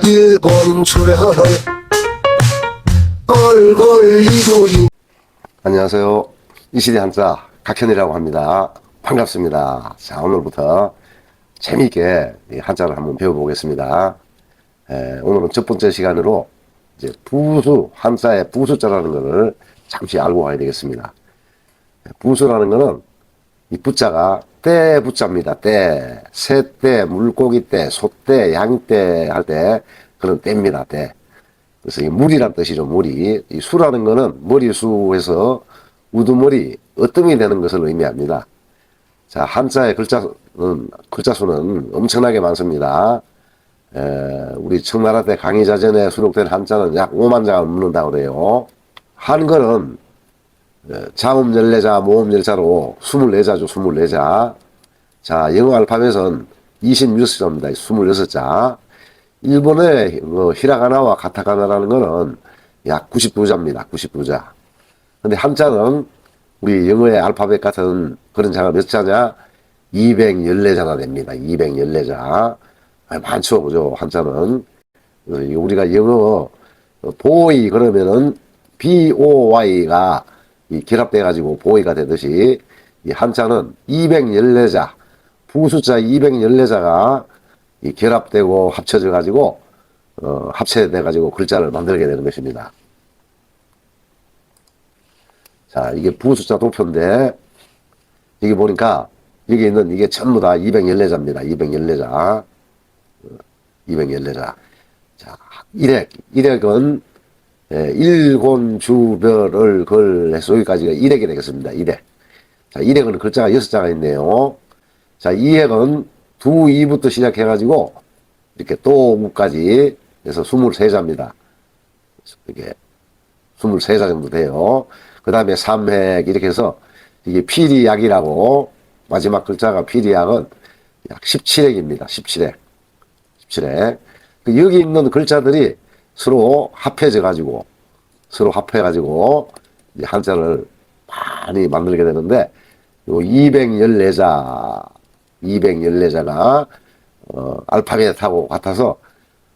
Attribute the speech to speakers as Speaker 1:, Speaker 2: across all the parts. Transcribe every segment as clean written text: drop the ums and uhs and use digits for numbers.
Speaker 1: 일본 출연을 얼굴 이도희.
Speaker 2: 안녕하세요. 이시대 한자 각현이라고 합니다. 반갑습니다. 자, 오늘부터 재미있게 이 한자를 한번 배워보겠습니다. 오늘은 첫 번째 시간으로 이제 부수, 한자의 부수자라는 것을 잠시 알고 가야 되겠습니다. 부수라는 것은 이 부자가 때 부자입니다. 때, 새때, 물고기 때, 소때, 양때 할 때 그런 때입니다. 때. 그래서 이 물이란 뜻이죠. 물이. 이 수라는 거는 머리수에서 우두머리, 어뜸이 되는 것을 의미합니다. 자, 한자의 글자 수는 엄청나게 많습니다. 우리 청나라 때 강의자전에 수록된 한자는 약 5만 자가 넘는다고 그래요. 한글은 자음 14자, 모음 10자로 24자죠. 24자. 자, 영어 알파벳은 26자입니다. 26자. 일본의 히라가나와 가타카나라는 거는 약 99자입니다. 99자. 근데 한자는 우리 영어의 알파벳 같은 그런 자가 몇 자냐? 214자나 됩니다. 214자. 많죠. 그죠? 한자는. 우리가 영어 보이 그러면은 BOY가 결합돼가지고 보이가 되듯이 이 한자는 214자, 부수자 214자가 결합되고 합쳐져 가지고 합체돼 가지고 글자를 만들게 되는 것입니다. 자, 이게 부수자 도표인데 여기 보니까 여기 있는 이게 전부 다 214자입니다. 214자. 214자. 자, 일액은 일곤주별을 걸해서 여기까지가 일액이 되겠습니다. 일액. 자, 일액은 글자가 6자가 있네요. 자, 이액은 두, 이부터 시작해가지고 이렇게 또 우까지 해서 23자입니다. 이게 23자 정도 돼요. 그 다음에 삼획 이렇게 해서 이게 피리약이라고 마지막 글자가 피리약은 약 17액입니다. 17액. 17액. 여기 있는 글자들이 서로 합해져가지고 한자를 많이 만들게 되는데 요 214자가 알파벳하고 같아서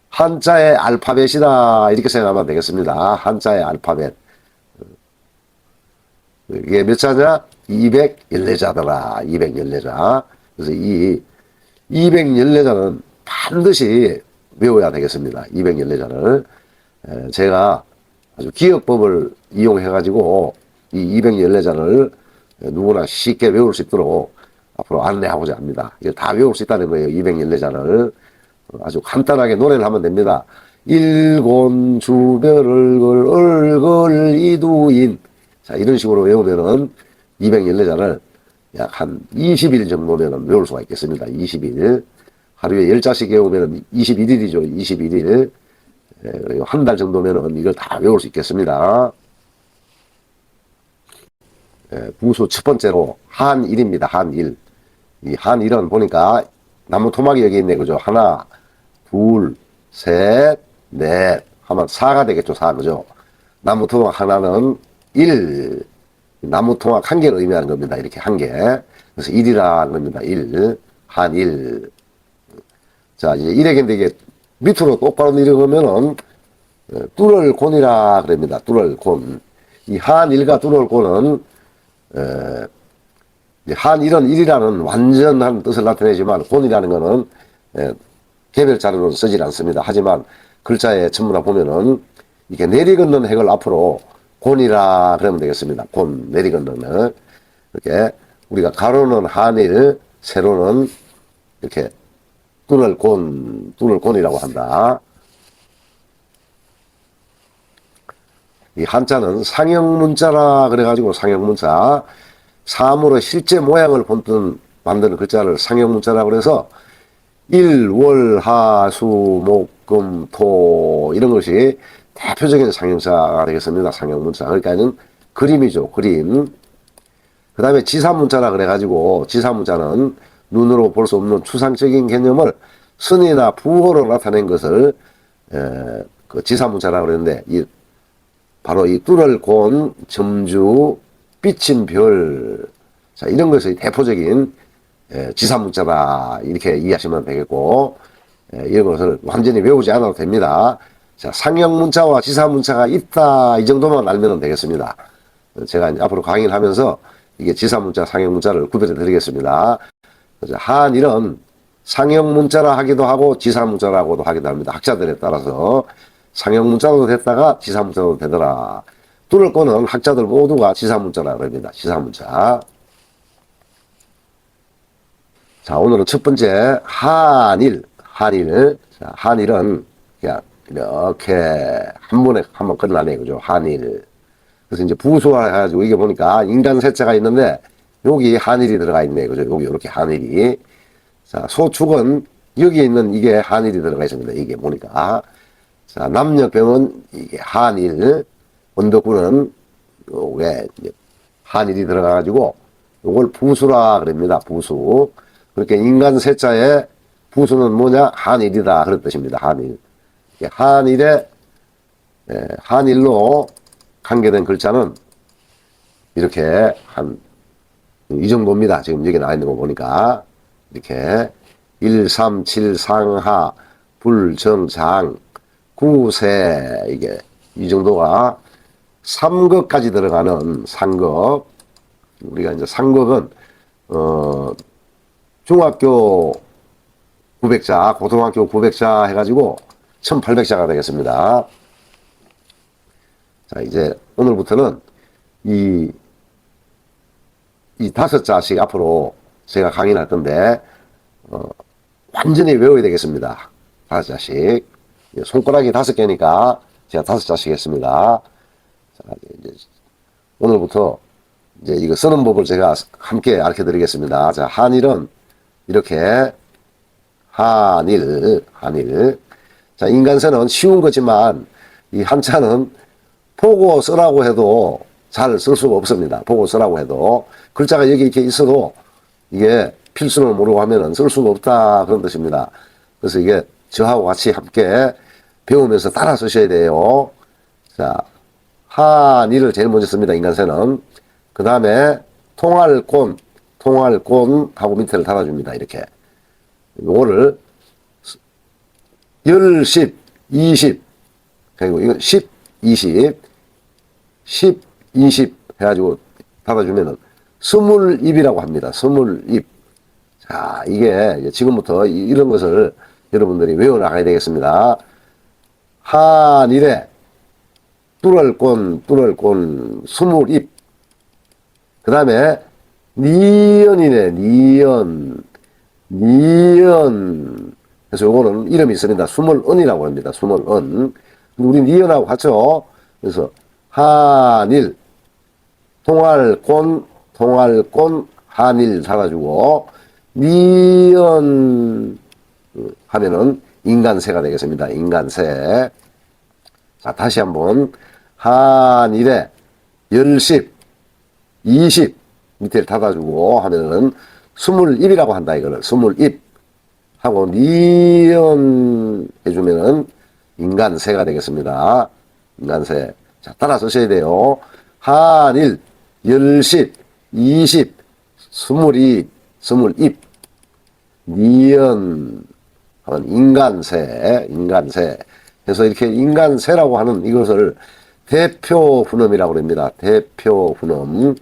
Speaker 2: 한자의 알파벳이다 이렇게 생각하면 되겠습니다. 한자의 알파벳. 이게 몇 자냐? 214자더라. 214자. 그래서 이 214자는 반드시 외워야 되겠습니다. 214자를. 제가 아주 기억법을 이용해가지고 이 214자를 누구나 쉽게 외울 수 있도록 앞으로 안내하고자 합니다. 이거 다 외울 수 있다는 거예요. 214자를. 아주 간단하게 노래를 하면 됩니다. 일곤주별을 얼걸 이두인. 자, 이런 식으로 외우면은 214자를 약 한 20일 정도면 외울 수가 있겠습니다. 20일. 하루에 10자씩 외우면 21일이죠. 21일. 한 달 정도면은 이걸 다 외울 수 있겠습니다. 부수 첫 번째로 한일입니다. 한일. 이 한일은 보니까 나무 토막이 여기 있네. 그죠? 하나, 둘, 셋, 넷 하면 4가 되겠죠. 4. 그죠? 나무 토막 하나는 1. 나무 토막 한 개를 의미하는 겁니다. 이렇게 한 개. 그래서 1이라는 겁니다. 1. 한일. 자, 이제 1액인데 이게 밑으로 똑바로 내려가면은 뚜럴곤이라 그럽니다. 뚜럴곤. 이 한일과 뚜럴곤은 한일은 일이라는 완전한 뜻을 나타내지만 곤이라는 것은 개별자료로 쓰질 않습니다. 하지만 글자에 전부 다 보면은 이렇게 내리걷는 핵을 앞으로 곤이라 그러면 되겠습니다. 곤, 내리걷는. 이렇게 우리가 가로는 한일, 세로는 이렇게 뚜럴곤이라고 한다. 이 한자는 상형문자라 그래가지고 상형문자. 사물의 실제 모양을 본뜬 만드는 글자를 상형문자라고 그래서 일, 월, 하, 수, 목, 금, 토 이런 것이 대표적인 상형자가 되겠습니다. 상형문자. 그러니까는 그림이죠. 그림. 그 다음에 지사문자라 그래가지고 지사문자는 눈으로 볼 수 없는 추상적인 개념을 선이나 부호로 나타낸 것을 그 지사문자라고 그러는데 바로 이 뚜럴곤, 점주, 삐친 별, 자, 이런 것이 대표적인 지사문자다 이렇게 이해하시면 되겠고, 이런 것을 완전히 외우지 않아도 됩니다. 자, 상형 문자와 지사 문자가 있다. 이 정도만 알면 되겠습니다. 제가 이제 앞으로 강의를 하면서 이게 지사 문자, 상형 문자를 구별해 드리겠습니다. 그래서 한일은 상형 문자라 하기도 하고 지사 문자라고도 하기도 합니다. 학자들에 따라서 상형 문자도 됐다가 지사 문자도 되더라. 뚫을 거는 학자들 모두가 지사 문자라고 합니다. 지사 문자. 자, 오늘은 첫 번째 한일. 자, 한일은 그냥 이렇게 한 번에 한번 끝나네, 그죠? 한일. 그래서 이제 부수화 해가지고 이게 보니까 인간 세자가 있는데 여기 한일이 들어가 있네, 그죠? 여기 이렇게 한일이. 자, 소축은 여기 있는 이게 한일이 들어가 있습니다. 이게 보니까. 자, 남녀병은 이게 한일, 언덕구는 왜 한일이 들어가가지고 이걸 부수라 그럽니다. 부수. 그렇게 인간 세자에 부수는 뭐냐? 한일이다. 그런 뜻입니다. 한일. 한일에, 한일로 관계된 글자는 이렇게 이 정도입니다. 지금 여기 나와 있는 거 보니까. 이렇게 1, 3, 7, 상하, 불, 정, 장, 구세, 이게 이 정도가 삼극까지 들어가는 상극. 우리가 이제 상극은 중학교 900자, 고등학교 900자 해가지고 1800자가 되겠습니다. 자, 이제 오늘부터는 이 5자씩 앞으로 제가 강의를 할 건데, 완전히 외워야 되겠습니다. 5자씩. 손가락이 5개니까 제가 5자씩 했습니다. 자, 이제 오늘부터 이제 이거 쓰는 법을 제가 함께 알려 드리겠습니다. 자, 한일은 이렇게 한일. 자, 인간세는 쉬운 거지만 이 한자는 보고 쓰라고 해도 잘 쓸 수가 없습니다. 보고 쓰라고 해도 글자가 여기 이렇게 있어도 이게 필수를 모르고 하면은 쓸 수가 없다, 그런 뜻입니다. 그래서 이게 저하고 같이 함께 배우면서 따라 쓰셔야 돼요. 자, 한일을 제일 먼저 씁니다. 인간세는. 그 다음에 통할권 하고 밑에를 달아줍니다. 이렇게. 요거를 10, 10, 20, 그리고 이거 10, 20, 10, 20 해가지고 달아주면은 스물입이라고 합니다. 스물입. 자, 이게 지금부터 이런 것을 여러분들이 외워나가야 되겠습니다. 한일에 뚫을권, 스물입. 그 다음에 니연이네, 니연. 그래서 요거는 이름이 있습니다. 스물은이라고 합니다. 스물은. 우리 니연하고 같죠? 그래서 한일, 통할권, 한일 달아주고, 니연 하면은 인간세가 되겠습니다. 인간세. 자, 다시 한번. 한일에 10, 20 밑에를 닫아주고 하면은 스물입이라고 한다. 이거를 스물입 하고 니연 해주면은 인간세가 되겠습니다. 인간세. 자, 따라 쓰셔야 돼요. 한일 10, 20 스물입 니연 하면 인간세. 그래서 이렇게 인간세라고 하는 이것을 대표 훈음이라고 합니다. 대표 훈음.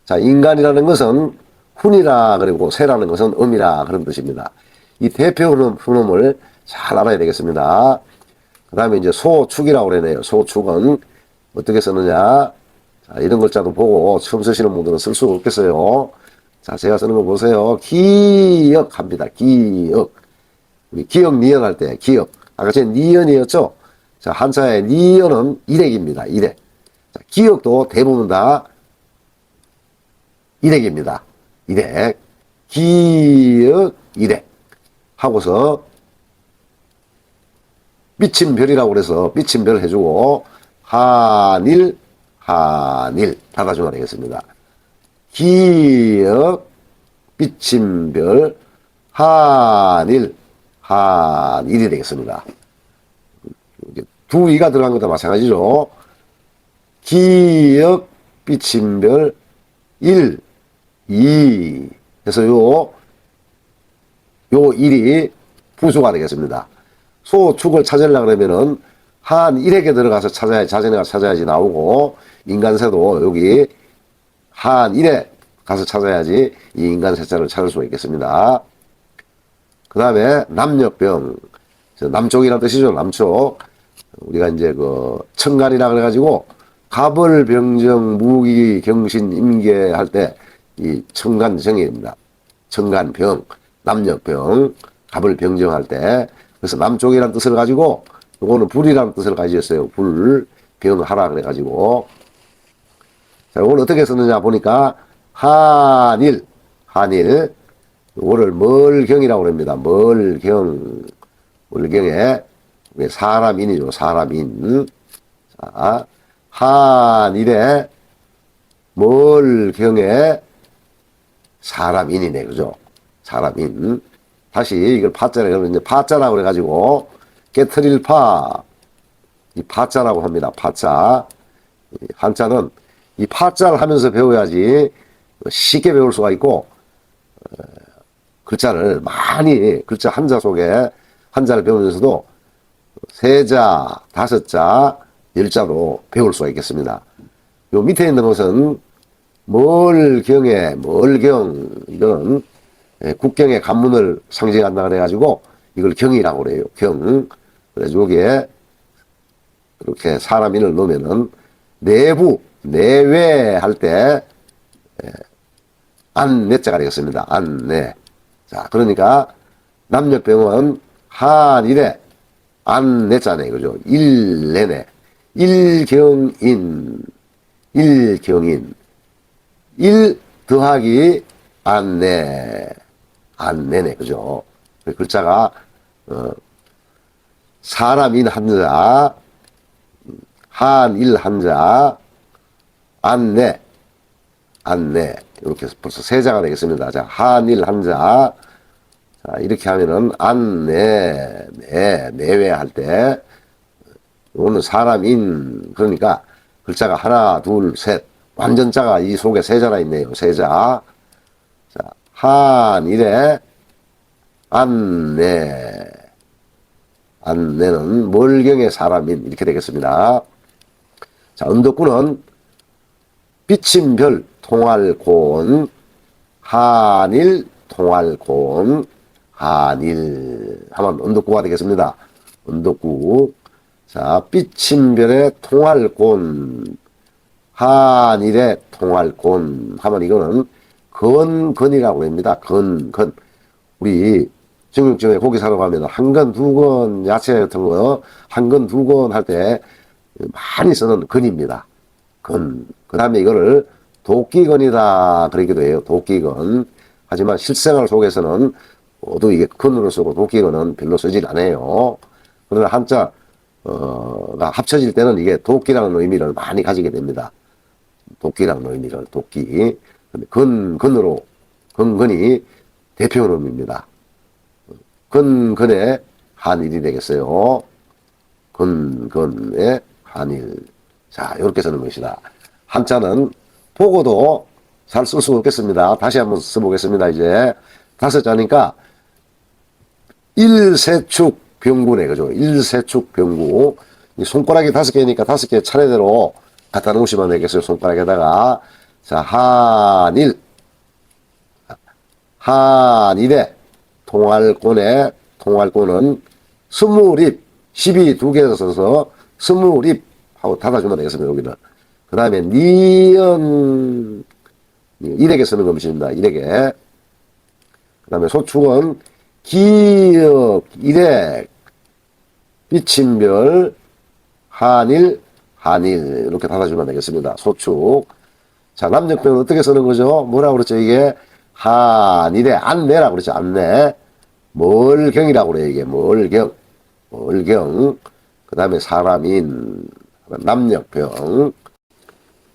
Speaker 2: 자, 인간이라는 것은 훈이라 그리고 세라는 것은 음이라 그런 뜻입니다. 이 대표 훈음을 잘 알아야 되겠습니다. 그 다음에 이제 소축이라고 그러네요. 소축은 어떻게 쓰느냐. 자, 이런 글자도 보고 처음 쓰시는 분들은 쓸 수가 없겠어요. 자, 제가 쓰는 거 보세요. 기역합니다. 기역. 우리 기역, 니연 할 때, 기역. 아까 전에 니연이었죠? 자, 한자의 니연은 일액입니다. 일액. 자, 기역도 대부분 다 일액입니다. 일액. 기역, 일액. 하고서, 삐침별이라고 그래서 삐침별 해주고, 한일 닫아주면 되겠습니다. 기역, 삐침별, 한일이 되겠습니다. 두 이가 들어간 것도 마찬가지죠. 기역, 삐침별, 1, 2 해서 요 요 일이 부수가 되겠습니다. 소축을 찾으려고 그러면은 한 일에게 들어가서 찾아야지, 자전에가 찾아야지 나오고, 인간새도 여기 한 일에 가서 찾아야지 이 인간새자를 찾을 수가 있겠습니다. 그 다음에 남녘병, 남쪽이라는 뜻이죠. 남쪽. 우리가 이제 그 청간이라 그래가지고 갑을병정 무기경신 임계할 때 이 청간정입니다. 청간병, 남녘병, 갑을병정할 때. 그래서 남쪽이라는 뜻을 가지고 요거는 불이라는 뜻을 가지고 있어요. 불, 병하라 그래가지고. 자, 요걸 어떻게 썼느냐 보니까 한일, 요거를 멀경이라고 합니다. 멀경에 사람인이죠. 사람인. 자, 한일에 멀경에 사람인이네. 그죠? 사람인. 다시 이걸 파자라 그러면 이제 파자라고 그래가지고 깨트릴 파, 이 파자라고 합니다. 파자. 한자는 이 파자를 하면서 배워야지 쉽게 배울 수가 있고, 글자를 많이, 글자 한자 속에 한자를 배우면서도 세자, 다섯자, 열자로 배울 수가 있겠습니다. 요 밑에 있는 것은 멀경, 이건 국경의 관문을 상징한다 그래가지고 이걸 경이라고 그래요. 경. 그래서 여기에 이렇게 사람인을 넣으면은 내부, 내외 할 때 안내자가 되겠습니다. 안내. 자, 그러니까 남녘병은 한일에 안내자네. 그죠? 일내네. 일경인. 일 더하기 안내. 안내네. 그죠? 글자가, 사람인 한자, 한일 한자, 안내. 이렇게 벌써 세 자가 되겠습니다. 자, 한일 한자. 자, 이렇게 하면은 내외 할 때, 오늘 사람인, 그러니까 글자가 하나, 둘, 셋. 완전자가 이 속에 세 자가 있네요. 세 자. 자, 한일에 안내는 멀경의 사람인, 이렇게 되겠습니다. 자, 언덕구는 비침별 통할곤, 한일 통할곤, 한일 하면 언덕구가 되겠습니다. 언덕구. 자, 비침별의 통할곤, 한일의 통할곤 하면 이거는 건이라고 합니다. 건. 우리 정육점에 고기 사러 가면 한 건, 두 건, 야채 같은 거 한 건, 두 건 할 때 많이 쓰는 건입니다. 건. 그 다음에 이거를 도끼건이다 그러기도 해요. 도끼건. 하지만 실생활 속에서는 모두 이게 건으로 쓰고 도끼건은 별로 쓰질 않아요. 그러나 한자가 합쳐질 때는 이게 도끼라는 의미를 많이 가지게 됩니다. 도끼라는 의미를, 도끼. 건으로, 건이 대표놈입니다. 건의 한일이 되겠어요. 건의 한일. 자, 이렇게 쓰는 것이다. 한자는 보고도 잘 쓸 수 없겠습니다. 다시 한번 써보겠습니다. 이제 다섯 자니까 일세축 병구네. 그죠? 일세축 병구. 이 손가락이 5개니까 5개 차례대로 갖다 놓으시면 되겠어요. 손가락에다가. 자, 한일에 통할권은 스물입, 12 두 개 써서 스물입 하고 닫아주면 되겠습니다. 여기는. 그 다음에 니은, 일에게 쓰는 것입니다. 일에게. 그 다음에 소축은 기역, 일액, 비침별, 한일 이렇게 닫아주면 되겠습니다. 소축. 자, 남녘병은 어떻게 쓰는 거죠? 뭐라고 그랬죠? 이게 한일에 안내라고 그랬죠. 안내. 멀경이라고 그래요. 이게 멀경. 그 다음에 사람인, 남녘병.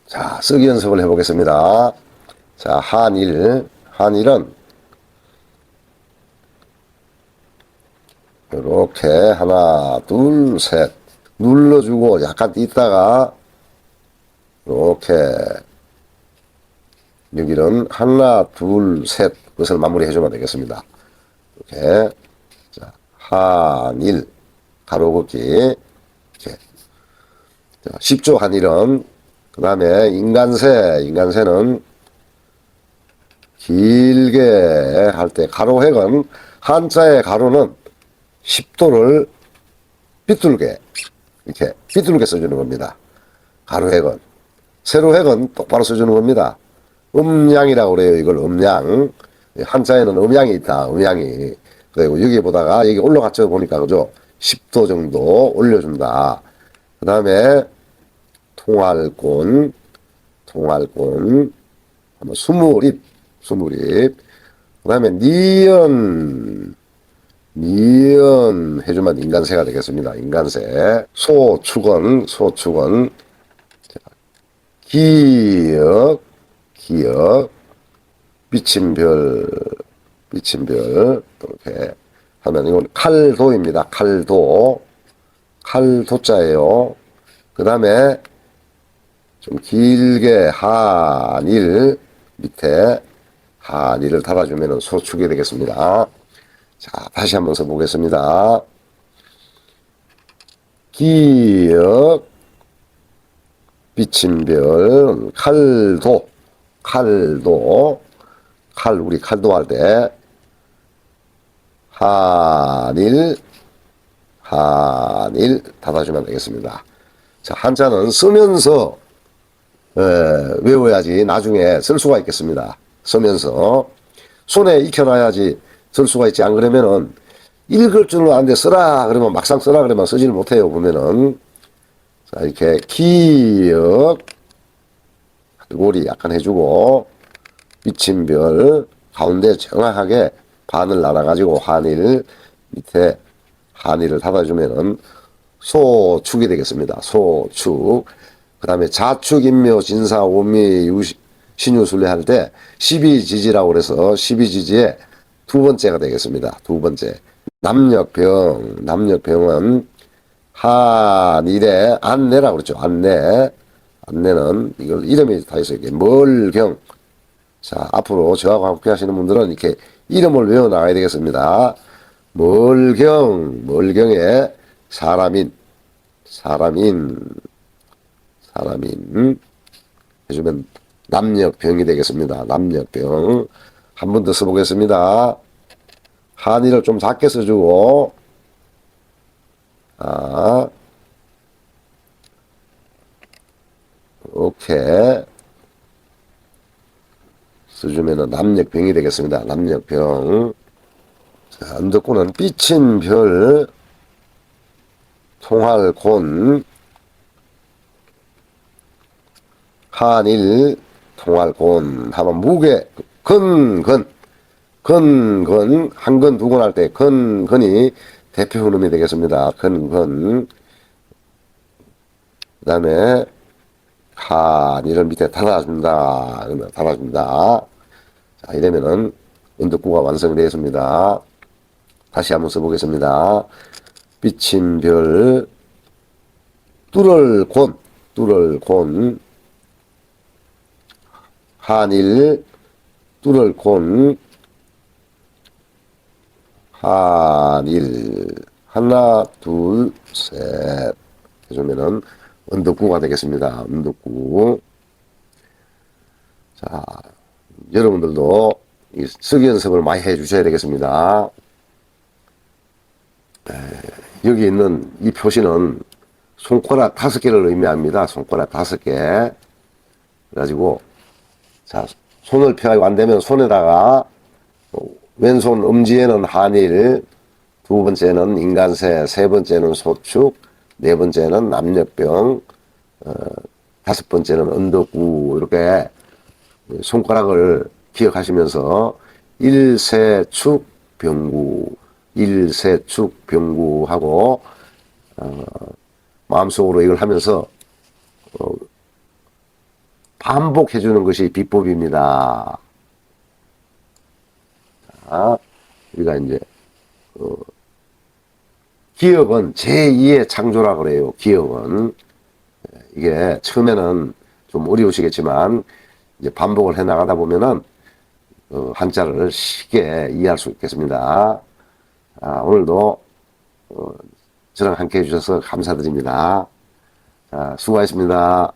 Speaker 2: 자, 쓰기 연습을 해보겠습니다. 자, 한일은 이렇게 하나, 둘, 셋 눌러주고 약간 있다가 이렇게 여기는 하나, 둘, 셋 것을 마무리 해주면 되겠습니다. 이렇게. 자, 한일, 가로 긋기. 이렇게. 자, 10조 한일은, 그 다음에 인간새는 길게 할 때 가로획은 한자의 가로는 10도를 삐뚤게 이렇게 삐뚤게 써주는 겁니다. 가로획은. 세로획은 똑바로 써주는 겁니다. 음양이라고 그래요. 이걸 음양. 한자에는 음양이 있다. 음양이. 그리고 여기 보다가 여기 올라갔죠. 보니까 그죠. 10도 정도 올려준다. 그 다음에 통할권 한번 스물입. 그 다음에 니은 해주면 인간새가 되겠습니다. 인간새. 소축은 기역 비침별 이렇게 하면 이건 칼도입니다. 칼도자예요. 그 다음에 좀 길게 한일 밑에 한일을 달아주면 소축이 되겠습니다. 자, 다시 한번 써보겠습니다. 기역 비침별 우리 칼도 할 때 한일 닫아주면 되겠습니다. 자, 한자는 쓰면서 외워야지 나중에 쓸 수가 있겠습니다. 쓰면서 손에 익혀놔야지 쓸 수가 있지. 안 그러면은 읽을 줄은 아는데 쓰라 그러면 막상 쓰라 그러면 쓰지를 못해요. 보면은 자, 이렇게 기역 골고리 약간 해주고 비침별 가운데 정확하게 반을 나눠가지고 한일 밑에 한일을 닫아주면은 소축이 되겠습니다. 소축. 그 다음에 자축, 인묘, 진사, 오미, 신유술례 할 때 12지지라고 그래서 12지지의 두 번째가 되겠습니다. 두 번째. 남녘병은 한일의 안내라고 그랬죠. 안내는 이걸 이름이 다 있어요. 멀경. 자, 앞으로 저하고 함께 하시는 분들은 이렇게 이름을 외워 나가야 되겠습니다. 멀경에 사람인 해주면 남녘병이 되겠습니다. 남녘병. 한 번 더 써보겠습니다. 한일을 좀 작게 써주고, 오케이. 써주면은 남녘병이 되겠습니다. 남녘병. 자, 언덕구는 삐친 별, 통할곤, 한일, 통할곤 하면 무게, 근근, 한 근, 두 근 할 때 근근이 대표 흐름이 되겠습니다. 근근. 그 다음에 한일을 밑에 달아준다. 자, 이러면은 언덕구가 완성이 되었습니다. 다시 한번 써보겠습니다. 비친 별, 뚫을 곤, 한일, 뚫을 곤, 한일, 하나, 둘, 셋. 해주면은 언덕구가 되겠습니다. 언덕구. 자, 여러분들도 이 쓰기 연습을 많이 해 주셔야 되겠습니다. 여기 있는 이 표시는 손가락 5개를 의미합니다. 손가락 5개. 그래가지고, 자, 손을 펴고 안 되면 손에다가, 왼손 엄지에는 한일, 두 번째는 인간새, 세 번째는 소축, 네 번째는 남녘병, 다섯 번째는 언덕구, 이렇게 손가락을 기억하시면서 일세축 병구 하고 마음속으로 이걸 하면서 반복해 주는 것이 비법입니다. 자, 우리가 이제 기억은 제2의 창조라고 그래요. 기억은 이게 처음에는 좀 어려우시겠지만 이제 반복을 해 나가다 보면은 한자를 쉽게 이해할 수 있겠습니다. 오늘도 저랑 함께 해주셔서 감사드립니다. 수고하셨습니다.